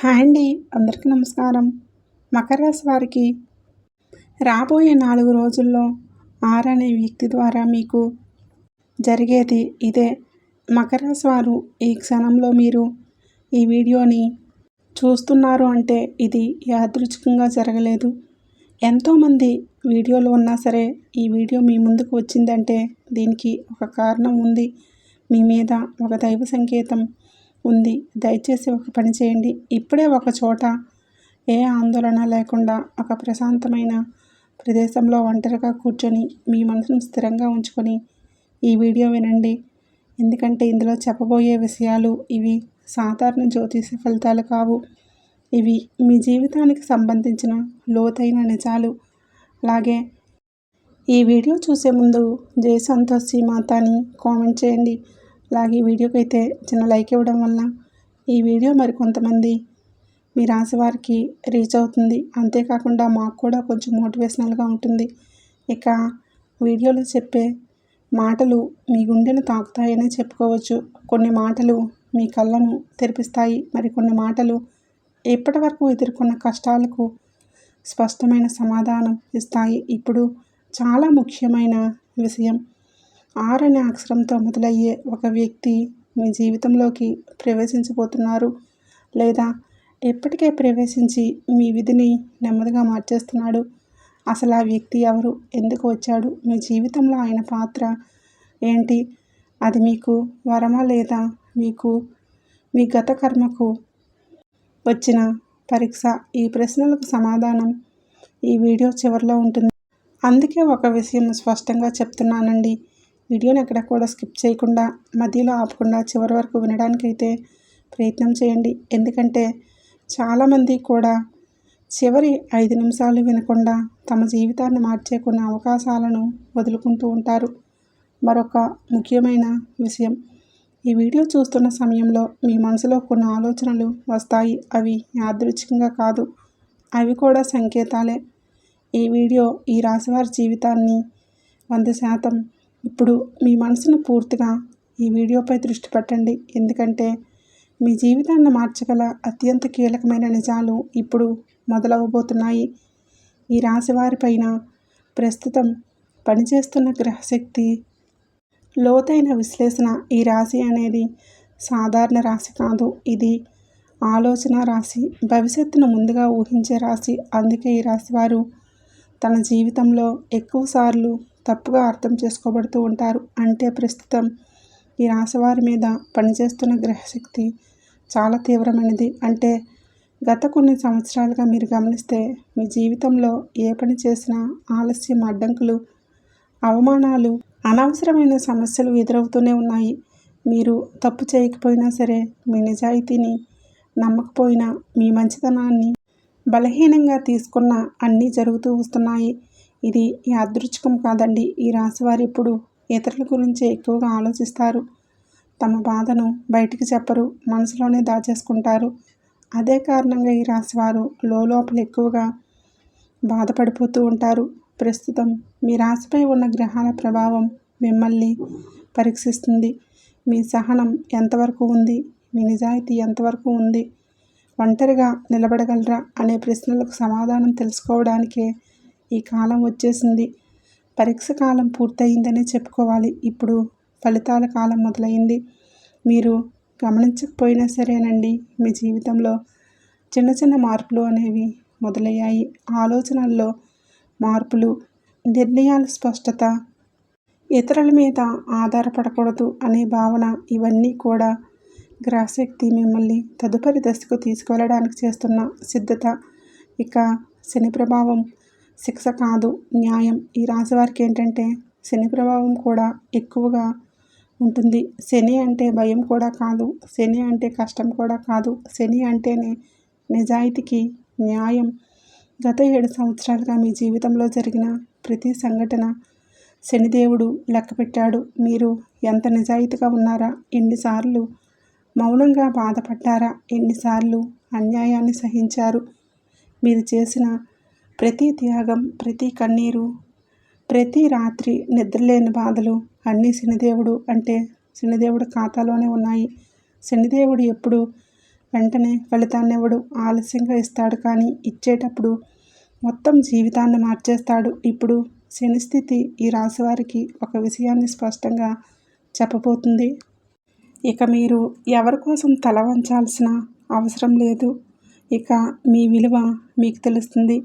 Hi అండి. అందరికీ నమస్కారం. మకర రాశి వారికి రాబోయే 4 రోజుల్లో 6 అనే వ్యక్తి ద్వారా మీకు జరిగేది ఇదే. మకర రాశి వారు ఈ క్షణంలో మీరు ఈ వీడియోని చూస్తున్నారు అంటే ఇది యాదృచ్ఛికంగా జరగలేదు. ఎంతోమంది వీడియోలు ఉన్నా సరే ఈ వీడియో మీ ముందుకు వచ్చిందంటే దీనికి ఒక కారణం ఉంది. మీ మీద ఒక దైవ సంకేతం ఉంది. దయచేసి ఒక పని చేయండి. ఇప్పుడే ఒక చోట ఏ ఆందోళన లేకుండా ఒక ప్రశాంతమైన ప్రదేశంలో ఒంటరిగా కూర్చొని మీ మనసును స్థిరంగా ఉంచుకొని ఈ వీడియో వినండి. ఎందుకంటే ఇందులో చెప్పబోయే విషయాలు ఇవి సాధారణ జ్యోతిష ఫలితాలు కావు. ఇవి మీ జీవితానికి సంబంధించిన లోతైన నిజాలు. అలాగే ఈ వీడియో చూసే ముందు జై సంతోషి మాత అని కామెంట్ చేయండి. అలాగే ఈ వీడియోకి అయితే చిన్న లైక్ ఇవ్వడం వల్ల ఈ వీడియో మరికొంతమంది మీ రాశి వారికి రీచ్ అవుతుంది. అంతేకాకుండా మాకు కూడా కొంచెం మోటివేషనల్గా ఉంటుంది. ఇక వీడియోలో చెప్పే మాటలు మీ గుండెను తాకుతాయనే చెప్పుకోవచ్చు. కొన్ని మాటలు మీ కళ్ళను తెరిపిస్తాయి. మరికొన్ని మాటలు ఇప్పటి వరకు ఎదుర్కొన్న కష్టాలకు స్పష్టమైన సమాధానం ఇస్తాయి. ఇప్పుడు చాలా ముఖ్యమైన విషయం, 6 అనే అక్షరంతో మొదలయ్యే ఒక వ్యక్తి మీ జీవితంలోకి ప్రవేశించబోతున్నారు, లేదా ఇప్పటికే ప్రవేశించి మీ విధిని నెమ్మదిగా మార్చేస్తున్నాడు. అసలు ఆ వ్యక్తి ఎవరు, ఎందుకు వచ్చాడు, మీ జీవితంలో ఆయన పాత్ర ఏంటి, అది మీకు వరమా లేదా మీకు మీ గత కర్మకు వచ్చిన పరీక్ష? ఈ ప్రశ్నలకు సమాధానం ఈ వీడియో చివరిలో ఉంటుంది. అందుకే ఒక విషయం స్పష్టంగా చెప్తున్నానండి. వీడియోని ఎక్కడ కూడా స్కిప్ చేయకుండా మధ్యలో ఆపకుండా చివరి వరకు వినడానికైతే ప్రయత్నం చేయండి. ఎందుకంటే చాలామంది కూడా చివరి 5 నిమిషాలు వినకుండా తమ జీవితాన్ని మార్చే కొన్ని అవకాశాలను వదులుకుంటూ ఉంటారు. మరొక ముఖ్యమైన విషయం, ఈ వీడియో చూస్తున్న సమయంలో మీ మనసులో కొన్ని ఆలోచనలు వస్తాయి. అవి యాదృచ్ఛికంగా కాదు, అవి కూడా సంకేతాలే. ఈ వీడియో ఈ రాశివారి జీవితాన్ని 100% ఇప్పుడు మీ మనసును పూర్తిగా ఈ వీడియోపై దృష్టి పెట్టండి. ఎందుకంటే మీ జీవితాన్ని మార్చగల అత్యంత కీలకమైన నిజాలు ఇప్పుడు మొదలవబోతున్నాయి. ఈ రాశి వారిపైన ప్రస్తుతం పనిచేస్తున్న గ్రహశక్తి లోతైన విశ్లేషణ. ఈ రాశి అనేది సాధారణ రాశి కాదు, ఇది ఆలోచన రాశి, భవిష్యత్తును ముందుగా ఊహించే రాశి. అందుకే ఈ రాశి వారు తన జీవితంలో ఎక్కువసార్లు తప్పుగా అర్థం చేసుకోబడుతూ ఉంటారు. అంటే ప్రస్తుతం ఈ రాశివారి మీద పనిచేస్తున్న గ్రహశక్తి చాలా తీవ్రమైనది. అంటే గత కొన్ని సంవత్సరాలుగా మీరు గమనిస్తే మీ జీవితంలో ఏ పని చేసినా ఆలస్యం, అడ్డంకులు, అవమానాలు, అనవసరమైన సమస్యలు ఎదురవుతూనే ఉన్నాయి. మీరు తప్పు చేయకపోయినా సరే, మీ నిజాయితీని నమ్మకపోయినా, మీ మంచితనాన్ని బలహీనంగా తీసుకున్న అన్నీ జరుగుతూ వస్తున్నాయి. ఇది యాదృచ్ఛికం కాదండి. ఈ రాశివారు ఇప్పుడు ఇతరుల గురించి ఎక్కువగా ఆలోచిస్తారు. తమ బాధను బయటికి చెప్పరు, మనసులోనే దాచేసుకుంటారు. అదే కారణంగా ఈ రాశివారు లోపల ఎక్కువగా బాధపడిపోతూ ఉంటారు. ప్రస్తుతం మీ రాశిపై ఉన్న గ్రహాల ప్రభావం మిమ్మల్ని పరీక్షిస్తుంది. మీ సహనం ఎంతవరకు ఉంది, మీ నిజాయితీ ఎంతవరకు ఉంది, ఒంటరిగా నిలబడగలరా అనే ప్రశ్నలకు సమాధానం తెలుసుకోవడానికే ఈ కాలం వచ్చేసింది. పరీక్ష కాలం పూర్తయిందనే చెప్పుకోవాలి. ఇప్పుడు ఫలితాల కాలం మొదలైంది. మీరు గమనించకపోయినా సరేనండి, మీ జీవితంలో చిన్న చిన్న మార్పులు అనేవి మొదలయ్యాయి. ఆలోచనల్లో మార్పులు, నిర్ణయాల స్పష్టత, ఇతరుల మీద ఆధారపడకూడదు అనే భావన, ఇవన్నీ కూడా గ్రహశక్తి మిమ్మల్ని తదుపరి దశకు తీసుకువెళ్ళడానికి చేస్తున్న సిద్ధత. ఇక శని ప్రభావం శిక్ష కాదు, న్యాయం. ఈ రాశి వారికి ఏంటంటే శని ప్రభావం కూడా ఎక్కువగా ఉంటుంది. శని అంటే భయం కూడా కాదు, శని అంటే కష్టం కూడా కాదు. శని అంటేనే నిజాయితీకి న్యాయం. గత 7 సంవత్సరాలుగా మీ జీవితంలో జరిగిన ప్రతి సంఘటన శనిదేవుడు లెక్కపెట్టాడు. మీరు ఎంత నిజాయితీగా ఉన్నారా, ఎన్నిసార్లు మౌనంగా బాధపడ్డారా, ఎన్నిసార్లు అన్యాయాన్ని సహించారు. మీరు చేసిన ప్రతి త్యాగం, ప్రతి కన్నీరు, ప్రతి రాత్రి నిద్రలేని బాధలు అన్నీ శనిదేవుడు ఖాతాలోనే ఉన్నాయి. శనిదేవుడు ఎప్పుడు వెంటనే ఫలితాన్నివ్వడు, ఆలస్యంగా ఇస్తాడు. కానీ ఇచ్చేటప్పుడు మొత్తం జీవితాన్ని మార్చేస్తాడు. ఇప్పుడు శని స్థితి ఈ రాశివారికి ఒక విషయాన్ని స్పష్టంగా చెప్పబోతుంది. ఇక మీరు ఎవరి కోసం తల వంచాల్సిన అవసరం లేదు. ఇక మీ విలువ మీకు తెలుస్తుంది.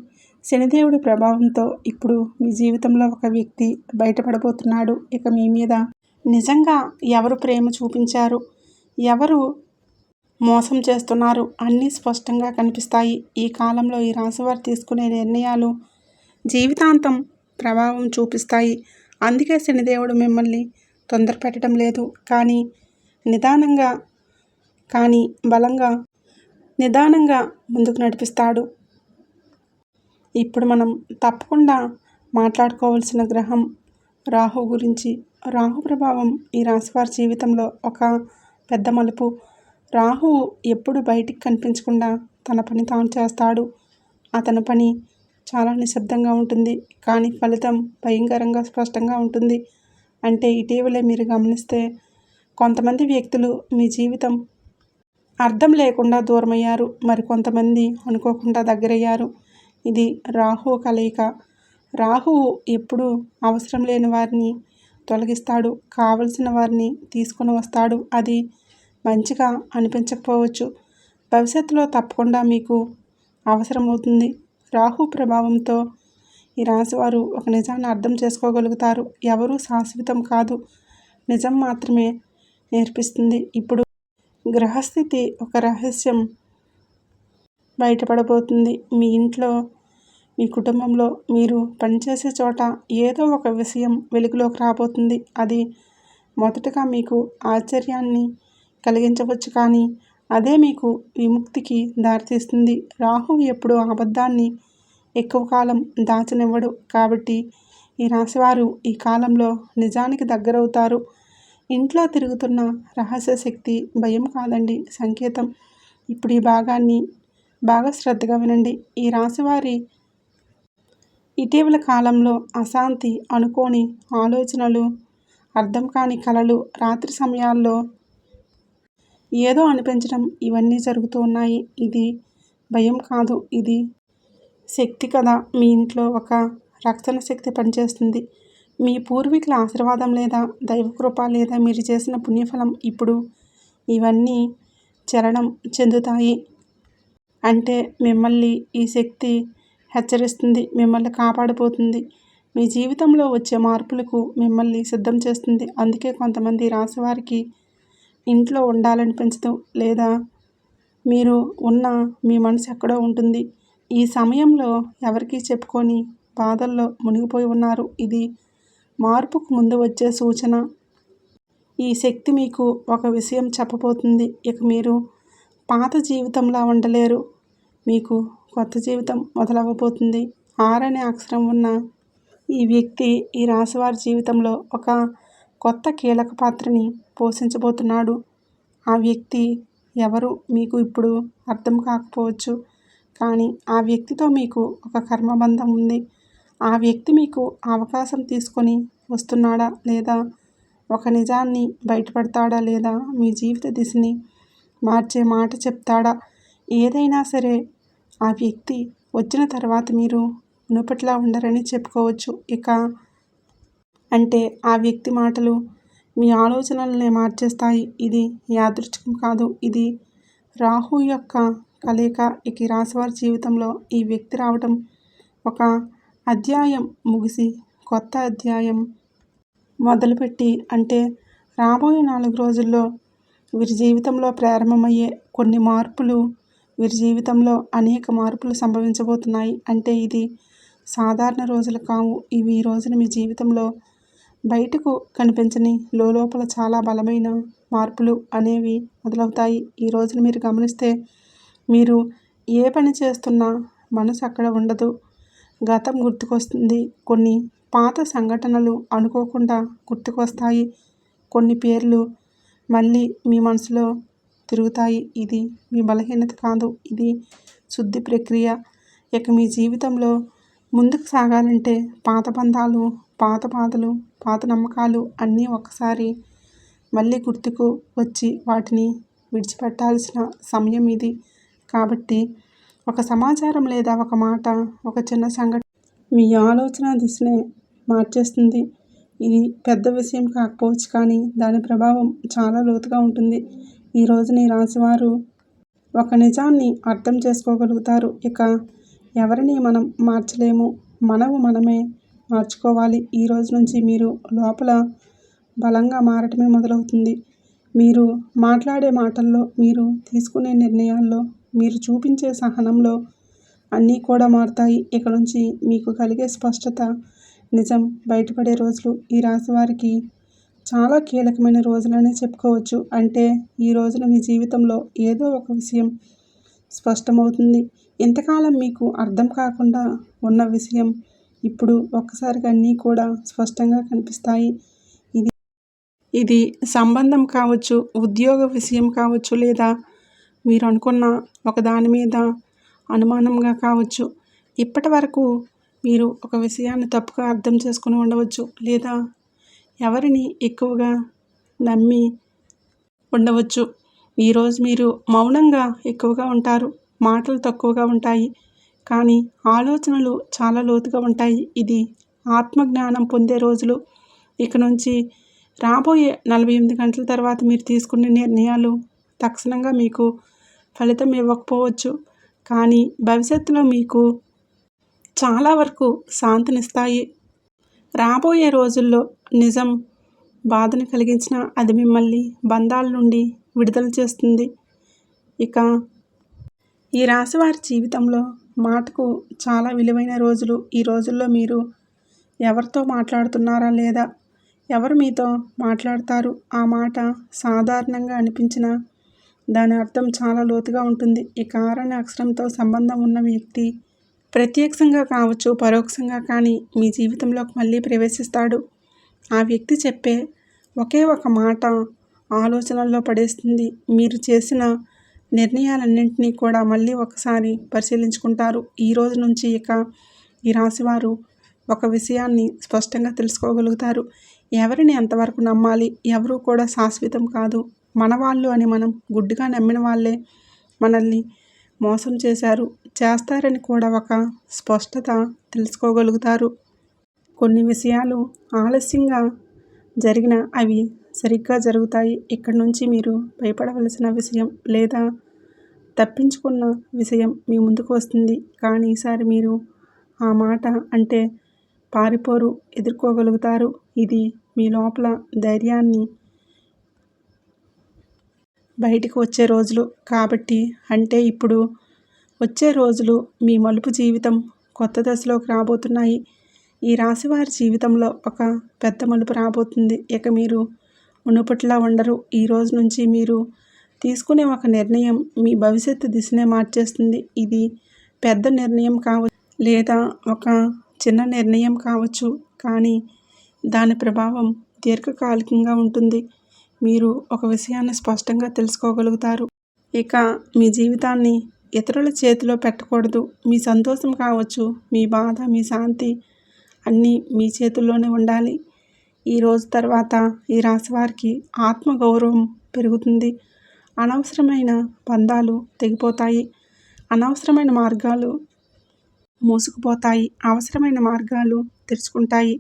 శనిదేవుడి ప్రభావంతో ఇప్పుడు మీ జీవితంలో ఒక వ్యక్తి బయటపడబోతున్నాడు. ఇక మీ మీద నిజంగా ఎవరు ప్రేమ చూపించారు, ఎవరు మోసం చేస్తున్నారు అన్నీ స్పష్టంగా కనిపిస్తాయి. ఈ కాలంలో ఈ రాశివారు తీసుకునే నిర్ణయాలు జీవితాంతం ప్రభావం చూపిస్తాయి. అందుకే శనిదేవుడు మిమ్మల్ని తొందర పెట్టడం లేదు, కానీ నిదానంగా కానీ బలంగా నిదానంగా ముందుకు నడిపిస్తాడు. ఇప్పుడు మనం తప్పకుండా మాట్లాడుకోవాల్సిన గ్రహం రాహు గురించి. రాహు ప్రభావం ఈ రాశివారి జీవితంలో ఒక పెద్ద మలుపు. రాహువు ఎప్పుడు బయటికి కనిపించకుండా తన పని తాను చేస్తాడు. అతని పని చాలా నిశ్శబ్దంగా ఉంటుంది, కానీ ఫలితం భయంకరంగా స్పష్టంగా ఉంటుంది. అంటే ఇటీవలే మీరు గమనిస్తే కొంతమంది వ్యక్తులు మీ జీవితం అర్థం లేకుండా దూరమయ్యారు, మరికొంతమంది అనుకోకుండా దగ్గరయ్యారు. ఇది రాహువు కలయిక. రాహువు ఎప్పుడు అవసరం లేని వారిని తొలగిస్తాడు, కావలసిన వారిని తీసుకొని వస్తాడు. అది మంచిగా అనిపించకపోవచ్చు, భవిష్యత్తులో తప్పకుండా మీకు అవసరమవుతుంది. రాహు ప్రభావంతో ఈ రాశివారు ఒక నిజాన్ని అర్థం చేసుకోగలుగుతారు. ఎవరూ శాశ్వతం కాదు, నిజం మాత్రమే నేర్పిస్తుంది. ఇప్పుడు గ్రహస్థితి ఒక రహస్యం బయటపడబోతుంది. మీ ఇంట్లో, మీ కుటుంబంలో, మీరు పనిచేసే చోట ఏదో ఒక విషయం వెలుగులోకి రాబోతుంది. అది మొదటగా మీకు ఆశ్చర్యాన్ని కలిగించవచ్చు, కానీ అదే మీకు విముక్తికి దారితీస్తుంది. రాహువు ఎప్పుడూ అబద్ధాన్ని ఎక్కువ కాలం దాచనివ్వడు. కాబట్టి ఈ రాశివారు ఈ కాలంలో నిజానికి దగ్గరవుతారు. ఇంట్లో తిరుగుతున్న రహస్య శక్తి భయం కాదండి, సంకేతం. ఇప్పుడు ఈ భాగాన్ని బాగా శ్రద్ధగా వినండి. ఈ రాశివారి ఇటీవల కాలంలో అశాంతి, అనుకోని ఆలోచనలు, అర్థం కాని కలలు, రాత్రి సమయాల్లో ఏదో అనిపించడం, ఇవన్నీ జరుగుతూ ఉన్నాయి. ఇది భయం కాదు, ఇది శక్తి కదా. మీ ఇంట్లో ఒక రక్షణ శక్తి పనిచేస్తుంది. మీ పూర్వీకుల ఆశీర్వాదం లేదా దైవకృప లేదా మీరు చేసిన పుణ్యఫలం. ఇప్పుడు ఇవన్నీ చలనం చెందుతాయి. అంటే మిమ్మల్ని ఈ శక్తి హెచ్చరిస్తుంది, మిమ్మల్ని కాపాడబోతుంది, మీ జీవితంలో వచ్చే మార్పులకు మిమ్మల్ని సిద్ధం చేస్తుంది. అందుకే కొంతమంది రాశివారికి ఇంట్లో ఉండాలనిపించదు, లేదా మీరు ఉన్న మీ మనసు ఎక్కడో ఉంటుంది. ఈ సమయంలో ఎవరికీ చెప్పుకొని బాధల్లో మునిగిపోయి ఉన్నారు. ఇది మార్పుకు ముందు వచ్చే సూచన. ఈ శక్తి మీకు ఒక విషయం చెప్పబోతుంది. ఇక మీరు పాత జీవితంలా ఉండలేరు, మీకు కొత్త జీవితం మొదలవ్వబోతుంది. 6 అనే అక్షరం ఉన్న ఈ వ్యక్తి ఈ రాశివారి జీవితంలో ఒక కొత్త కీలక పాత్రని పోషించబోతున్నాడు. ఆ వ్యక్తి ఎవరు మీకు ఇప్పుడు అర్థం కాకపోవచ్చు, కానీ ఆ వ్యక్తితో మీకు ఒక కర్మబంధం ఉంది. ఆ వ్యక్తి మీకు అవకాశం తీసుకొని వస్తున్నాడా, లేదా ఒక నిజాన్ని బయటపడతాడా, లేదా మీ జీవిత దిశని మార్చే మాట చెప్తాడా? ఏదైనా సరే ఆ వ్యక్తి వచ్చిన తర్వాత మీరు మునుపట్లా ఉండరని చెప్పుకోవచ్చు. ఇక అంటే ఆ వ్యక్తి మాటలు మీ ఆలోచనలనే మార్చేస్తాయి. ఇది యాదృచ్ఛికం కాదు, ఇది రాహు యొక్క కలయిక. ఇక ఈ రాశివారి జీవితంలో ఈ వ్యక్తి రావటం ఒక అధ్యాయం ముగిసి కొత్త అధ్యాయం మొదలుపెట్టి, అంటే రాబోయే 4 రోజుల్లో వీరి జీవితంలో ప్రారంభమయ్యే కొన్ని మార్పులు, వీరి జీవితంలో అనేక మార్పులు సంభవించబోతున్నాయి. అంటే ఇది సాధారణ రోజులు కావు. ఇవి ఈ రోజున మీ జీవితంలో బయటకు కనిపించని లోపల చాలా బలమైన మార్పులు అనేవి మొదలవుతాయి. ఈ రోజున మీరు గమనిస్తే మీరు ఏ పని చేస్తున్నా మనసు అక్కడ ఉండదు. గతం గుర్తుకొస్తుంది, కొన్ని పాత సంఘటనలు అనుకోకుండా గుర్తుకొస్తాయి, కొన్ని పేర్లు మళ్ళీ మీ మనసులో తిరుగుతాయి. ఇది మీ బలహీనత కాదు, ఇది శుద్ధి ప్రక్రియ. ఇక మీ జీవితంలో ముందుకు సాగాలంటే పాత బంధాలు, పాత బాధలు, పాత నమ్మకాలు అన్నీ ఒకసారి మళ్ళీ గుర్తుకు వచ్చి వాటిని విడిచిపెట్టాల్సిన సమయం ఇది. కాబట్టి ఒక సమాచారం లేదా ఒక మాట, ఒక చిన్న సంఘటన మీ ఆలోచన దిశనే మార్చేస్తుంది. ఇది పెద్ద విషయం కాకపోవచ్చు, కానీ దాని ప్రభావం చాలా లోతుగా ఉంటుంది. ఈ రోజున ఈ రాశివారు ఒక నిజాన్ని అర్థం చేసుకోగలుగుతారు. ఇక ఎవరిని మనం మార్చలేము, మనమే మార్చుకోవాలి. ఈ రోజు నుంచి మీరు లోపల బలంగా మారటమే మొదలవుతుంది. మీరు మాట్లాడే మాటల్లో, మీరు తీసుకునే నిర్ణయాల్లో, మీరు చూపించే సహనంలో అన్నీ కూడా మారుతాయి. ఇక నుంచి మీకు కలిగే స్పష్టత, నిజం బయటపడే రోజులు ఈ రాశి వారికి చాలా కీలకమైన రోజులనే చెప్పుకోవచ్చు. అంటే ఈ రోజున మీ జీవితంలో ఏదో ఒక విషయం స్పష్టమవుతుంది. ఇంతకాలం మీకు అర్థం కాకుండా ఉన్న విషయం ఇప్పుడు ఒక్కసారిగా అన్నీ కూడా స్పష్టంగా కనిపిస్తాయి. ఇది సంబంధం కావచ్చు, ఉద్యోగ విషయం కావచ్చు, లేదా మీరు అనుకున్న ఒక దాని మీద అనుమానంగా కావచ్చు. ఇప్పటి వరకు మీరు ఒక విషయాన్ని తప్పుగా అర్థం చేసుకుని ఉండవచ్చు, లేదా ఎవరిని ఎక్కువగా నమ్మి ఉండవచ్చు. ఈరోజు మీరు మౌనంగా ఎక్కువగా ఉంటారు, మాటలు తక్కువగా ఉంటాయి, కానీ ఆలోచనలు చాలా లోతుగా ఉంటాయి. ఇది ఆత్మజ్ఞానం పొందే రోజులు. ఇక నుంచి రాబోయే 48 గంటల తర్వాత మీరు తీసుకునే నిర్ణయాలు తక్షణంగా మీకు ఫలితం ఇవ్వకపోవచ్చు, కానీ భవిష్యత్తులో మీకు చాలా వరకు శాంతినిస్తాయి. రాబోయే రోజుల్లో నిజం బాధను కలిగించినా అది మిమ్మల్ని బంధాల నుండి విడుదల చేస్తుంది. ఇక ఈ రాశివారి జీవితంలో మాటకు చాలా విలువైన రోజులు. ఈ రోజుల్లో మీరు ఎవరితో మాట్లాడుతున్నారా, లేదా ఎవరు మీతో మాట్లాడతారు, ఆ మాట సాధారణంగా అనిపించిన దాని అర్థం చాలా లోతుగా ఉంటుంది. ఈ అనే అక్షరంతో సంబంధం ఉన్న వ్యక్తి ప్రత్యక్షంగా కావచ్చు, పరోక్షంగా కానీ మీ జీవితంలోకి మళ్ళీ ప్రవేశిస్తాడు. ఆ వ్యక్తి చెప్పే ఒకే ఒక మాట ఆలోచనల్లో పడేస్తుంది. మీరు చేసిన నిర్ణయాలన్నింటినీ కూడా మళ్ళీ ఒకసారి పరిశీలించుకుంటారు. ఈ రోజు నుంచి ఇక ఈ రాశివారు ఒక విషయాన్ని స్పష్టంగా తెలుసుకోగలుగుతారు. ఎవరిని ఎంతవరకు నమ్మాలి, ఎవరు కూడా శాశ్వతం కాదు. మన వాళ్ళు అని మనం గుడ్డిగా నమ్మిన వాళ్ళే మనల్ని మోసం చేస్తారని కూడా ఒక స్పష్టత తెలుసుకోగలుగుతారు. కొన్ని విషయాలు ఆలస్యంగా జరిగిన అవి సరిగ్గా జరుగుతాయి. ఇక్కడి నుంచి మీరు భయపడవలసిన విషయం లేదా తప్పించుకున్న విషయం మీ ముందుకు వస్తుంది, కానీ ఈసారి మీరు ఆ మాట అంటే పారిపోరు, ఎదుర్కోగలుగుతారు. ఇది మీ లోపల ధైర్యాన్ని బయటికి వచ్చే రోజులు కాబట్టి, అంటే ఇప్పుడు వచ్చే రోజులు మీ మలుపు జీవితం కొత్త దశలోకి రాబోతున్నాయి. ఈ రాశివారి జీవితంలో ఒక పెద్ద మలుపు రాబోతుంది. ఇక మీరు మునుపట్లా ఉండరు. ఈ రోజు నుంచి మీరు తీసుకునే ఒక నిర్ణయం మీ భవిష్యత్తు దిశనే మార్చేస్తుంది. ఇది పెద్ద నిర్ణయం కావచ్చు, లేదా ఒక చిన్న నిర్ణయం కావచ్చు, కానీ దాని ప్రభావం దీర్ఘకాలికంగా ఉంటుంది. మీరు ఒక విషయాన్ని స్పష్టంగా తెలుసుకోగలుగుతారు. ఇక మీ జీవితాన్ని ఇతరుల చేతిలో పెట్టకూడదు. మీ సంతోషం కావచ్చు, మీ బాధ, మీ శాంతి అన్నీ మీ చేతుల్లోనే ఉండాలి. ఈ రోజు తర్వాత ఈ రాశివారికి ఆత్మగౌరవం పెరుగుతుంది. అనవసరమైన బంధాలు తెగిపోతాయి, అనవసరమైన మార్గాలు మూసుకుపోతాయి, అవసరమైన మార్గాలు తెరుచుకుంటాయి.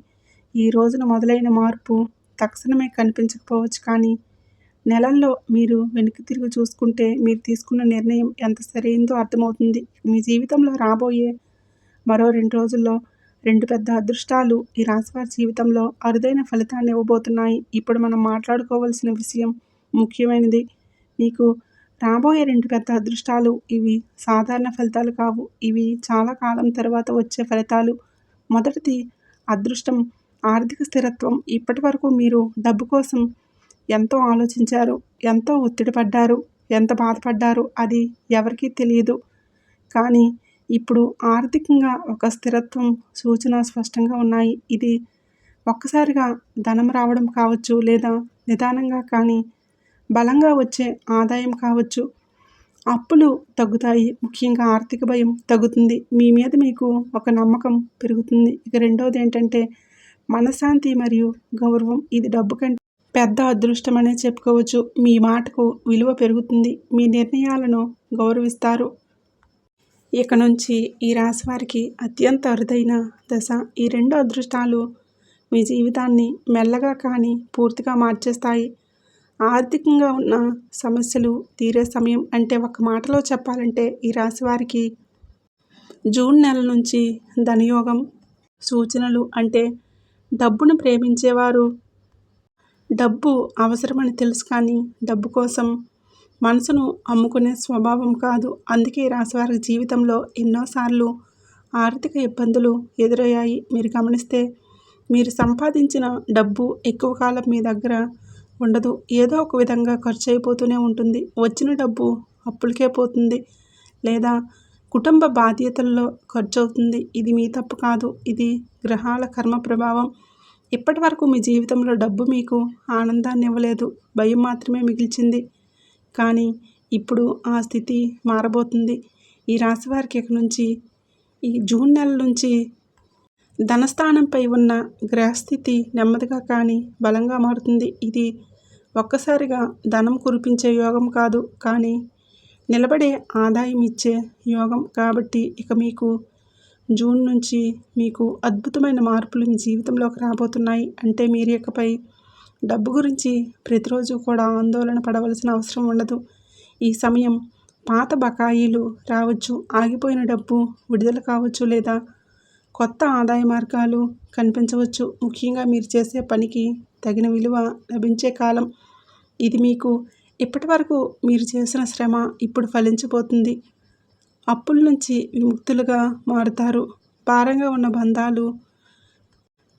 ఈ రోజున మొదలైన మార్పు తక్షణమే కనిపించకపోవచ్చు, కానీ నెలల్లో మీరు వెనక్కి తిరిగి చూసుకుంటే మీరు తీసుకున్న నిర్ణయం ఎంత సరైందో అర్థమవుతుంది. మీ జీవితంలో రాబోయే మరో 2 రోజుల్లో 2 పెద్ద అదృష్టాలు ఈ రాశివారి జీవితంలో అరుదైన ఫలితాన్ని ఇవ్వబోతున్నాయి. ఇప్పుడు మనం మాట్లాడుకోవాల్సిన విషయం ముఖ్యమైనది. మీకు రాబోయే 2 పెద్ద అదృష్టాలు ఇవి సాధారణ ఫలితాలు కావు. ఇవి చాలా కాలం తర్వాత వచ్చే ఫలితాలు. మొదటిది అదృష్టం, ఆర్థిక స్థిరత్వం. ఇప్పటి వరకు మీరు డబ్బు కోసం ఎంతో ఆలోచించారు, ఎంతో ఒత్తిడి పడ్డారు, ఎంత బాధపడ్డారు అది ఎవరికీ తెలియదు. కానీ ఇప్పుడు ఆర్థికంగా ఒక స్థిరత్వం సూచన స్పష్టంగా ఉన్నాయి. ఇది ఒక్కసారిగా ధనం రావడం కావచ్చు, లేదా నిదానంగా కానీ బలంగా వచ్చే ఆదాయం కావచ్చు. అప్పులు తగ్గుతాయి, ముఖ్యంగా ఆర్థిక భయం తగ్గుతుంది. మీ మీద మీకు ఒక నమ్మకం పెరుగుతుంది. ఇక రెండవది ఏంటంటే మనశ్శాంతి మరియు గౌరవం. ఇది డబ్బు కంటే పెద్ద అదృష్టం అనే చెప్పుకోవచ్చు. మీ మాటకు విలువ పెరుగుతుంది. మీ నిర్ణయాలను గౌరవిస్తారు. ఇక నుంచి ఈ రాశి వారికి అత్యంత అరుదైన దశ. ఈ 2 అదృష్టాలు మీ జీవితాన్ని మెల్లగా కానీ పూర్తిగా మార్చేస్తాయి. ఆర్థికంగా ఉన్న సమస్యలు తీరే సమయం. అంటే ఒక మాటలో చెప్పాలంటే ఈ రాశి వారికి జూన్ నెల నుంచి ధనయోగం సూచనలు. అంటే డబ్బును ప్రేమించేవారు డబ్బు అవసరమని తెలుసు, కానీ డబ్బు కోసం మనసును అమ్ముకునే స్వభావం కాదు. అందుకే ఈ రాశివారి జీవితంలో ఎన్నోసార్లు ఆర్థిక ఇబ్బందులు ఎదురయ్యాయి. మీరు గమనిస్తే మీరు సంపాదించిన డబ్బు ఎక్కువ కాలం మీ దగ్గర ఉండదు. ఏదో ఒక విధంగా ఖర్చు అయిపోతూనే ఉంటుంది. వచ్చిన డబ్బు అప్పులకే పోతుంది, లేదా కుటుంబ బాధ్యతల్లో ఖర్చు అవుతుంది. ఇది మీ తప్పు కాదు, ఇది గ్రహాల కర్మ ప్రభావం. ఇప్పటి వరకు మీ జీవితంలో డబ్బు మీకు ఆనందాన్ని ఇవ్వలేదు, భయం మాత్రమే మిగిల్చింది. కానీ ఇప్పుడు ఆ స్థితి మారబోతుంది. ఈ రాశి వారికి ఇక నుంచి ఈ జూన్ నెల నుంచి ధనస్థానంపై ఉన్న గ్రహస్థితి నెమ్మదిగా కానీ బలంగా మారుతుంది. ఇది ఒక్కసారిగా ధనం కురిపించే యోగం కాదు, కానీ నిలబడే ఆదాయం ఇచ్చే యోగం. కాబట్టి ఇక మీకు జూన్ నుంచి మీకు అద్భుతమైన మార్పులు మీ జీవితంలోకి రాబోతున్నాయి. అంటే మీరు ఇకపై డబ్బు గురించి ప్రతిరోజు కూడా ఆందోళన పడవలసిన అవసరం ఉండదు. ఈ సమయం పాత బకాయిలు రావచ్చు, ఆగిపోయిన డబ్బు విడుదల కావచ్చు, లేదా కొత్త ఆదాయ మార్గాలు కనిపించవచ్చు. ముఖ్యంగా మీరు చేసే పనికి తగిన విలువ లభించే కాలం ఇది. మీకు ఇప్పటి వరకు మీరు చేసిన శ్రమ ఇప్పుడు ఫలించబోతుంది. అప్పుల నుంచి విముక్తులుగా మారుతారు. భారంగా ఉన్న బంధాలు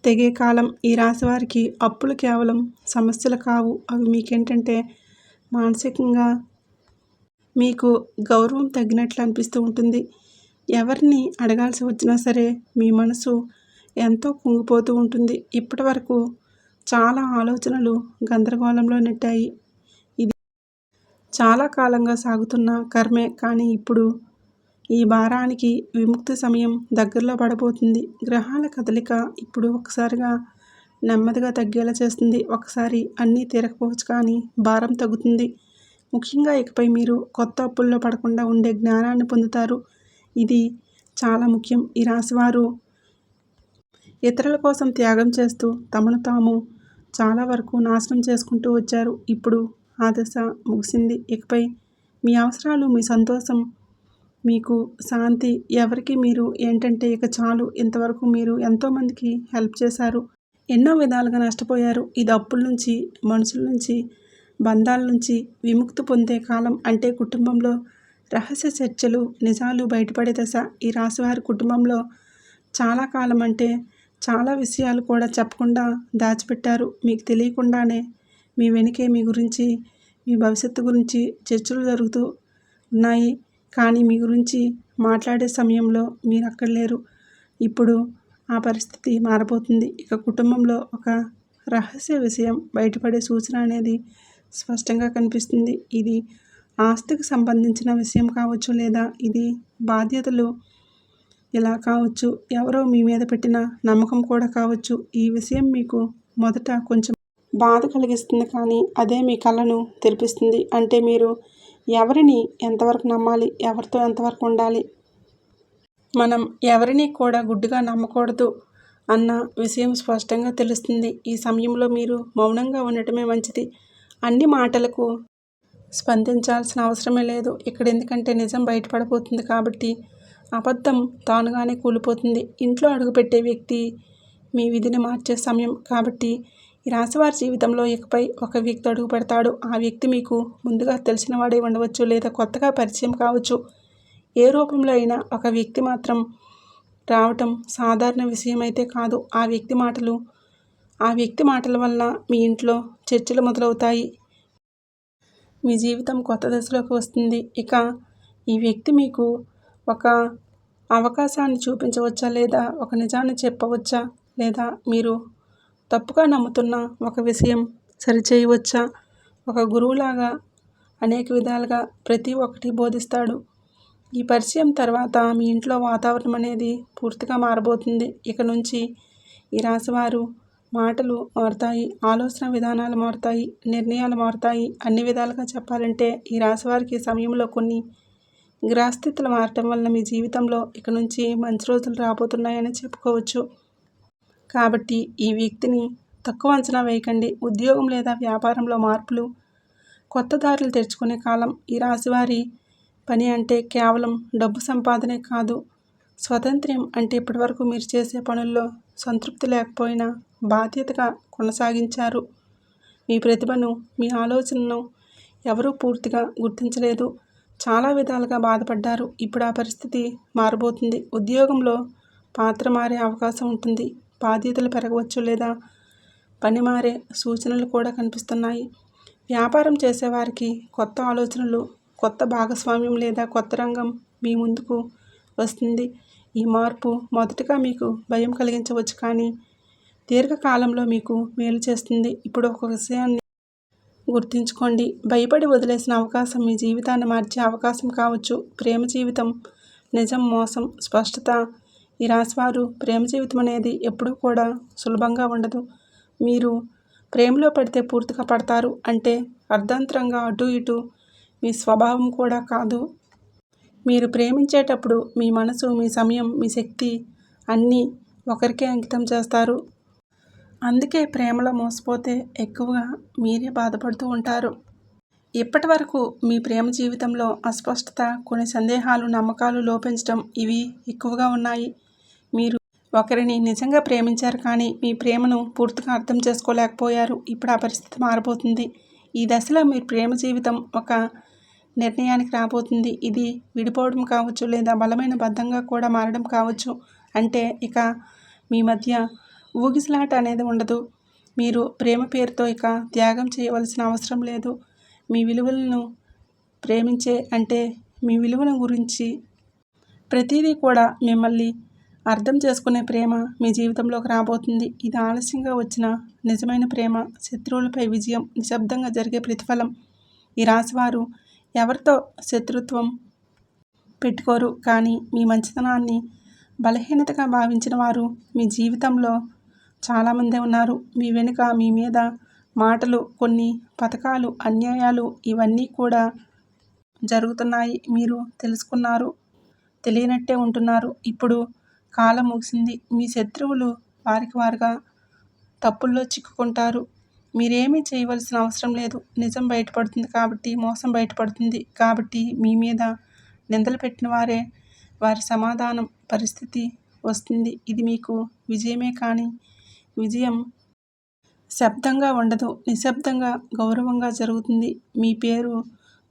తెగే కాలం. ఈ రాశి వారికి అప్పులు కేవలం సమస్యలు కావు, అవి మీకేంటంటే మానసికంగా మీకు గౌరవం తగ్గినట్లు అనిపిస్తూ ఉంటుంది. ఎవరిని అడగాల్సి వచ్చినా సరే మీ మనసు ఎంతో కుంగిపోతూ ఉంటుంది. ఇప్పటి వరకు చాలా ఆలోచనలు గందరగోళంలో నెట్టాయి. ఇది చాలా కాలంగా సాగుతున్న కర్మే, కానీ ఇప్పుడు ఈ భారానికి విముక్తి సమయం దగ్గరలో పడబోతుంది. గ్రహాల కదలిక ఇప్పుడు ఒకసారిగా నెమ్మదిగా తగ్గేలా చేస్తుంది. ఒకసారి అన్నీ తీరకపోవచ్చు, కానీ భారం తగ్గుతుంది. ముఖ్యంగా ఇకపై మీరు కొత్త అప్పుల్లో పడకుండా ఉండే జ్ఞానాన్ని పొందుతారు. ఇది చాలా ముఖ్యం. ఈ రాశివారు ఇతరుల కోసం త్యాగం చేస్తూ తమను తాము చాలా వరకు నాశనం చేసుకుంటూ వచ్చారు. ఇప్పుడు ఆ దశ ముగిసింది. ఇకపై మీ అవసరాలు, మీ సంతోషం, మీకు శాంతి, ఎవరికి మీరు ఏంటంటే ఇక చాలు. ఇంతవరకు మీరు ఎంతోమందికి హెల్ప్ చేశారు, ఎన్నో విధాలుగా నష్టపోయారు. ఇది అప్పుల నుంచి, మనుషుల నుంచి, బంధాల నుంచి విముక్తి పొందే కాలం. అంటే కుటుంబంలో రహస్య చర్చలు, నిజాలు బయటపడే దశ. ఈ రాశివారి కుటుంబంలో చాలా కాలం అంటే చాలా విషయాలు కూడా చెప్పకుండా దాచిపెట్టారు. మీకు తెలియకుండానే మీ వెనుకే మీ గురించి, మీ భవిష్యత్తు గురించి చర్చలు జరుగుతూ ఉన్నాయి. కానీ మీ గురించి మాట్లాడే సమయంలో మీరు అక్కడ లేరు. ఇప్పుడు ఆ పరిస్థితి మారబోతుంది. ఇక కుటుంబంలో ఒక రహస్య విషయం బయటపడే సూచన అనేది స్పష్టంగా కనిపిస్తుంది. ఇది ఆస్తికి సంబంధించిన విషయం కావచ్చు, లేదా ఇది బాధ్యతలు ఇలా కావచ్చు, ఎవరో మీ మీద పెట్టిన నమ్మకం కూడా కావచ్చు. ఈ విషయం మీకు మొదట కొంచెం బాధ కలిగిస్తుంది, కానీ అదే మీ కళ్ళను తెరిపిస్తుంది. అంటే మీరు ఎవరిని ఎంతవరకు నమ్మాలి, ఎవరితో ఎంతవరకు ఉండాలి, మనం ఎవరిని కూడా గుడ్డిగా నమ్మకూడదు అన్న విషయం స్పష్టంగా తెలుస్తుంది. ఈ సమయంలో మీరు మౌనంగా ఉండటమే మంచిది. అన్ని మాటలకు స్పందించాల్సిన అవసరమే లేదు ఇక్కడ. ఎందుకంటే నిజం బయటపడబోతుంది కాబట్టి అబద్ధం తానుగానే కూలిపోతుంది. ఇంట్లో అడుగుపెట్టే వ్యక్తి మీ విధిని మార్చే సమయం కాబట్టి ఈ రాశివారి జీవితంలో ఇకపై ఒక వ్యక్తి అడుగు పెడతాడు. ఆ వ్యక్తి మీకు ముందుగా తెలిసిన వాడే ఉండవచ్చు, లేదా కొత్తగా పరిచయం కావచ్చు. ఏ రూపంలో అయినా ఒక వ్యక్తి మాత్రం రావటం సాధారణ విషయం అయితే కాదు. ఆ వ్యక్తి మాటల వల్ల మీ ఇంట్లో చర్చలు మొదలవుతాయి. మీ జీవితం కొత్త దశలోకి వస్తుంది. ఇక ఈ వ్యక్తి మీకు ఒక అవకాశాన్ని చూపించవచ్చా, లేదా ఒక నిజాన్ని చెప్పవచ్చా, లేదా మీరు తప్పుగా నమ్ముతున్న ఒక విషయం సరిచేయవచ్చా. ఒక గురువులాగా అనేక విధాలుగా ప్రతి ఒక్కటి బోధిస్తాడు. ఈ పరిచయం తర్వాత మీ ఇంట్లో వాతావరణం అనేది పూర్తిగా మారబోతుంది. ఇక నుంచి ఈ రాశివారు మాటలు మారుతాయి, ఆలోచన విధానాలు మారుతాయి, నిర్ణయాలు మారుతాయి. అన్ని విధాలుగా చెప్పాలంటే ఈ రాశి వారికి సమయంలో కొన్ని గ్రహస్థితులు మారటం వలన మీ జీవితంలో ఇక నుంచి మంచి రోజులు రాబోతున్నాయని చెప్పుకోవచ్చు. కాబట్టి ఈ వ్యక్తిని తక్కువ అంచనా వేయకండి. ఉద్యోగం లేదా వ్యాపారంలో మార్పులు, కొత్త దారులు తెరుచుకునే కాలం. ఈ రాశివారి పని అంటే కేవలం డబ్బు సంపాదనే కాదు. స్వతంత్రం అంటే ఇప్పటివరకు మీరు చేసే పనుల్లో సంతృప్తి లేకపోయినా బాధ్యతగా కొనసాగించారు. మీ ప్రతిభను, మీ ఆలోచనను ఎవరూ పూర్తిగా గుర్తించలేదు. చాలా విధాలుగా బాధపడ్డారు. ఇప్పుడు ఆ పరిస్థితి మారబోతుంది. ఉద్యోగంలో పాత్ర మారే అవకాశం ఉంటుంది. బాధ్యతలు పెరగవచ్చు లేదా పని మారే సూచనలు కూడా కనిపిస్తున్నాయి. వ్యాపారం చేసేవారికి కొత్త ఆలోచనలు, కొత్త భాగస్వామ్యం లేదా కొత్త రంగం మీ ముందుకు వస్తుంది. ఈ మార్పు మొదటగా మీకు భయం కలిగించవచ్చు, కానీ దీర్ఘకాలంలో మీకు మేలు చేస్తుంది. ఇప్పుడు ఒక విషయాన్ని గుర్తుంచుకోండి. భయపడి వదిలేసిన అవకాశం మీ జీవితాన్ని మార్చే అవకాశం కావచ్చు. ప్రేమ జీవితం నిజం, మోసం, స్పష్టత. ఈ రాశివారు ప్రేమ జీవితం అనేది ఎప్పుడూ కూడా సులభంగా ఉండదు. మీరు ప్రేమలో పడితే పూర్తిగా పడతారు అంటే అర్ధాంతరంగా అటు ఇటు మీ స్వభావం కూడా కాదు. మీరు ప్రేమించేటప్పుడు మీ మనసు, మీ సమయం, మీ శక్తి అన్నీ ఒకరికే అంకితం చేస్తారు. అందుకే ప్రేమలో మోసపోతే ఎక్కువగా మీరే బాధపడుతూ ఉంటారు. ఇప్పటి వరకు మీ ప్రేమ జీవితంలో అస్పష్టత, కొన్ని సందేహాలు, నమ్మకాలు లోపించడం ఇవి ఎక్కువగా ఉన్నాయి. మీరు ఒకరిని నిజంగా ప్రేమించారు, కానీ మీ ప్రేమను పూర్తిగా అర్థం చేసుకోలేకపోయారు. ఇప్పుడు ఆ పరిస్థితి మారబోతుంది. ఈ దశలో మీ ప్రేమ జీవితం ఒక నిర్ణయానికి రాబోతుంది. ఇది విడిపోవడం కావచ్చు లేదా బలమైన బంధంగా కూడా మారడం కావచ్చు. అంటే ఇక మీ మధ్య ఊగిసలాట అనేది ఉండదు. మీరు ప్రేమ పేరుతో ఇక త్యాగం చేయవలసిన అవసరం లేదు. మీ విలువలను ప్రేమించే అంటే మీ విలువల గురించి ప్రతిదీ కూడా మిమ్మల్ని అర్థం చేసుకునే ప్రేమ మీ జీవితంలోకి రాబోతుంది. ఇది ఆలస్యంగా వచ్చిన నిజమైన ప్రేమ. శత్రువులపై విజయం, నిశ్శబ్దంగా జరిగే ప్రతిఫలం. ఈ రాశివారు ఎవరితో శత్రుత్వం పెట్టుకోరు, కానీ మీ మంచితనాన్ని బలహీనతగా భావించిన వారు మీ జీవితంలో చాలామందే ఉన్నారు. మీ వెనుక మీ మీద మాటలు, కొన్ని పథకాలు, అన్యాయాలు ఇవన్నీ కూడా జరుగుతున్నాయి. మీరు తెలుసుకున్నారు, తెలియనట్టే ఉంటున్నారు. ఇప్పుడు కాలం ముగిసింది. మీ శత్రువులు వారికి వారుగా తప్పుల్లో చిక్కుకుంటారు. మీరేమీ చేయవలసిన అవసరం లేదు. నిజం బయటపడుతుంది కాబట్టి, మోసం బయటపడుతుంది కాబట్టి మీ మీద నిందలు పెట్టిన వారే వారి సమాధానం పరిస్థితి వస్తుంది. ఇది మీకు విజయమే, కానీ విజయం శబ్దంగా ఉండదు, నిశ్శబ్దంగా గౌరవంగా జరుగుతుంది. మీ పేరు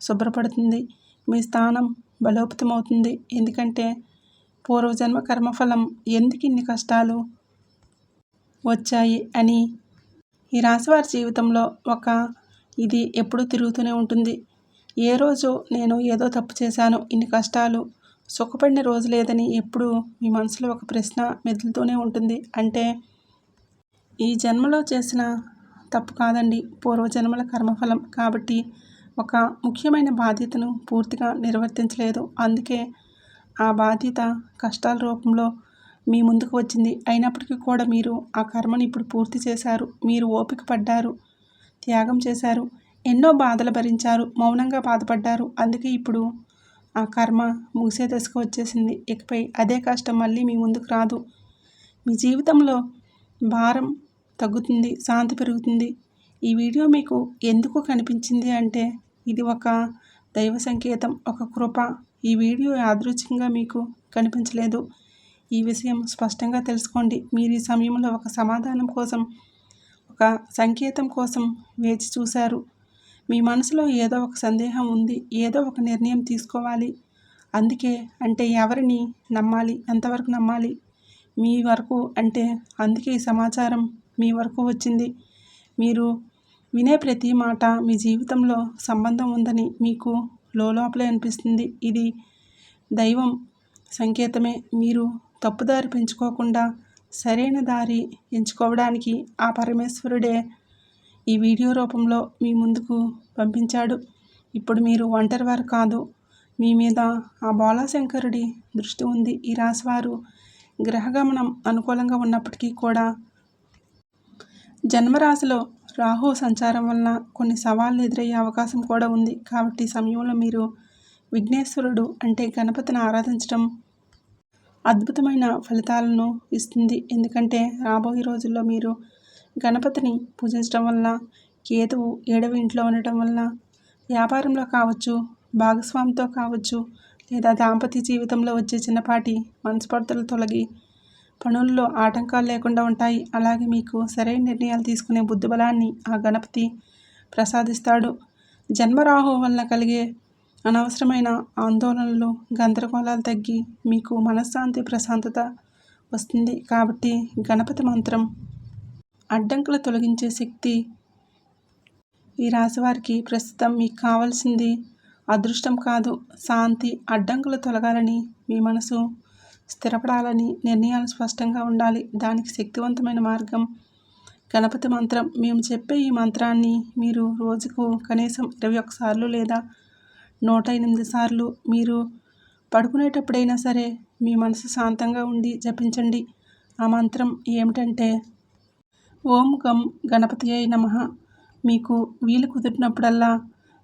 శుభ్రపడుతుంది, మీ స్థానం బలోపేతమవుతుంది. ఎందుకంటే పూర్వజన్మ కర్మఫలం ఎందుకు ఇన్ని కష్టాలు వచ్చాయి అని ఈ రాశివారి జీవితంలో ఇది ఎప్పుడూ తిరుగుతూనే ఉంటుంది. ఏ రోజు నేను ఏదో తప్పు చేశాను, ఇన్ని కష్టాలు, సుఖపడిన రోజు లేదని ఎప్పుడు మీ మనసులో ఒక ప్రశ్న మెదులుతూనే ఉంటుంది. అంటే ఈ జన్మలో చేసిన తప్పు కాదండి, పూర్వజన్మల కర్మఫలం. కాబట్టి ఒక ముఖ్యమైన బాధ్యతను పూర్తిగా నిర్వర్తించలేదు. అందుకే ఆ బాధ్యత కష్టాల రూపంలో మీ ముందుకు వచ్చింది. అయినప్పటికీ కూడా మీరు ఆ కర్మను ఇప్పుడు పూర్తి చేశారు. మీరు ఓపిక పడ్డారు, త్యాగం చేశారు, ఎన్నో బాధలు భరించారు, మౌనంగా బాధపడ్డారు. అందుకే ఇప్పుడు ఆ కర్మ ముగిసే దశకు వచ్చేసింది. ఇకపై అదే కష్టం మళ్ళీ మీ ముందుకు రాదు. మీ జీవితంలో భారం తగ్గుతుంది, శాంతి పెరుగుతుంది. ఈ వీడియో మీకు ఎందుకు కనిపించింది అంటే ఇది ఒక దైవ సంకేతం, ఒక కృప. ఈ వీడియో యాదృచ్ఛికంగా మీకు కనిపించలేదు. ఈ విషయం స్పష్టంగా తెలుసుకోండి. మీరు ఈ సమయంలో ఒక సమాధానం కోసం, ఒక సంకేతం కోసం వేచి చూశారు. మీ మనసులో ఏదో ఒక సందేహం ఉంది, ఏదో ఒక నిర్ణయం తీసుకోవాలి. అందుకే అంటే ఎవరిని నమ్మాలి, ఎంతవరకు నమ్మాలి, మీ వరకు అంటే అందుకే ఈ సమాచారం మీ వరకు వచ్చింది. మీరు వినే ప్రతి మాట మీ జీవితంలో సంబంధం ఉందని మీకు లోపలే అనిపిస్తుంది. ఇది దైవం సంకేతమే. మీరు తప్పుదారి పెంచుకోకుండా సరైన దారి ఎంచుకోవడానికి ఆ పరమేశ్వరుడే ఈ వీడియో రూపంలో మీ ముందుకు పంపించాడు. ఇప్పుడు మీరు ఒంటరి వారు కాదు. మీ మీద ఆ బోళాశంకరుడి దృష్టి ఉంది. ఈ రాశివారు గ్రహగమనం అనుకూలంగా ఉన్నప్పటికీ కూడా జన్మరాశిలో రాహు సంచారం వలన కొన్ని సవాళ్లు ఎదురయ్యే అవకాశం కూడా ఉంది. కాబట్టి ఈ సమయంలో మీరు విఘ్నేశ్వరుడు అంటే గణపతిని ఆరాధించడం అద్భుతమైన ఫలితాలను ఇస్తుంది. ఎందుకంటే రాబోయే రోజుల్లో మీరు గణపతిని పూజించడం వల్ల, కేతువు 7వ ఇంట్లో ఉండటం వల్ల వ్యాపారంలో కావచ్చు, భాగస్వామితో కావచ్చు, లేదా దాంపత్య జీవితంలో వచ్చే చిన్నపాటి మనస్పర్ధలు తొలగి పనుల్లో ఆటంకాలు లేకుండా ఉంటాయి. అలాగే మీకు సరైన నిర్ణయాలు తీసుకునే బుద్ధిబలాన్ని ఆ గణపతి ప్రసాదిస్తాడు. జన్మరాహు వలన కలిగే అనవసరమైన ఆందోళనలు, గందరగోళాలు తగ్గి మీకు మనశ్శాంతి, ప్రశాంతత వస్తుంది. కాబట్టి గణపతి మంత్రం అడ్డంకులు తొలగించే శక్తి. ఈ రాశివారికి ప్రస్తుతం మీకు కావాల్సింది అదృష్టం కాదు, శాంతి. అడ్డంకులు తొలగాలని, మీ మనసు స్థిరపడాలని, నిర్ణయాలు స్పష్టంగా ఉండాలి. దానికి శక్తివంతమైన మార్గం గణపతి మంత్రం. మేము చెప్పే ఈ మంత్రాన్ని మీరు రోజుకు కనీసం 21 సార్లు లేదా 108 సార్లు మీరు పడుకునేటప్పుడైనా సరే మీ మనసు శాంతంగా ఉండి జపించండి. ఆ మంత్రం ఏమిటంటే ఓం గం గణపతియే నమః. మీకు వీలు కుదిరినప్పుడల్లా,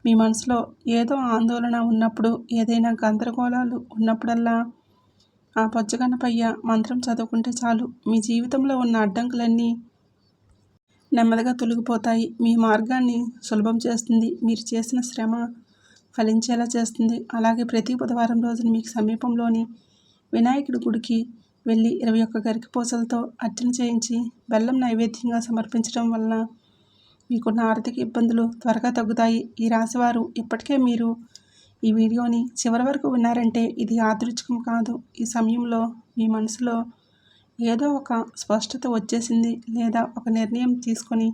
మీ మనసులో ఏదో ఆందోళన ఉన్నప్పుడు, ఏదైనా గందరగోళాలు ఉన్నప్పుడల్లా ఆ బొజ్జగణపయ్య మంత్రం చదువుకుంటే చాలు. మీ జీవితంలో ఉన్న అడ్డంకులన్నీ నెమ్మదిగా తొలగిపోతాయి. మీ మార్గాన్ని సులభం చేస్తుంది. మీరు చేసిన శ్రమ ఫలించేలా చేస్తుంది. అలాగే ప్రతి బుధవారం రోజున మీకు సమీపంలోని వినాయకుడి గుడికి వెళ్ళి 21 గరిక పూసలతో అర్చన చేయించి బెల్లం నైవేద్యంగా సమర్పించడం వలన మీకున్న ఆర్థిక ఇబ్బందులు త్వరగా తగ్గుతాయి. ఈ రాశివారు ఇప్పటికే మీరు ఈ వీడియోని చివరి వరకు విన్నారంటే ఇది యాదృచ్ఛికం కాదు. ఈ సమయంలో మీ మనసులో ఏదో ఒక స్పష్టత వచ్చేసింది, లేదా ఒక నిర్ణయం తీసుకొని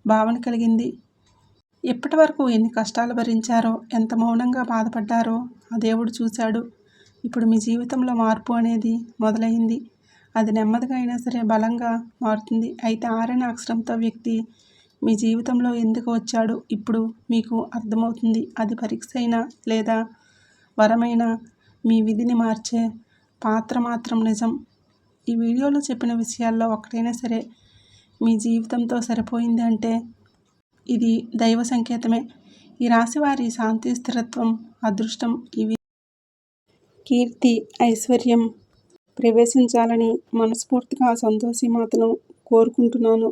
భావన కలిగింది. ఇప్పటి వరకు ఎన్ని కష్టాలు భరించారో, ఎంత మౌనంగా బాధపడ్డారో ఆ దేవుడు చూశాడు. ఇప్పుడు మీ జీవితంలో మార్పు అనేది మొదలైంది. అది నెమ్మదిగా అయినా సరే బలంగా మారుతుంది. అయితే 6 అనే అక్షరంతో వ్యక్తి మీ జీవితంలో ఎందుకు వచ్చాడు ఇప్పుడు మీకు అర్థమవుతుంది. అది పరీక్ష అయినా లేదా వరమైనా మీ విధిని మార్చే పాత్ర మాత్రం నిజం. ఈ వీడియోలో చెప్పిన విషయాల్లో ఒకటైనా సరే మీ జీవితంతో సరిపోయింది అంటే ఇది దైవ సంకేతమే. ఈ రాశి వారి శాంతి, స్థిరత్వం, అదృష్టం ఇవి కీర్తి, ఐశ్వర్యం ప్రవేశించాలని మనస్ఫూర్తిగా సంతోషి మాతను కోరుకుంటున్నాను.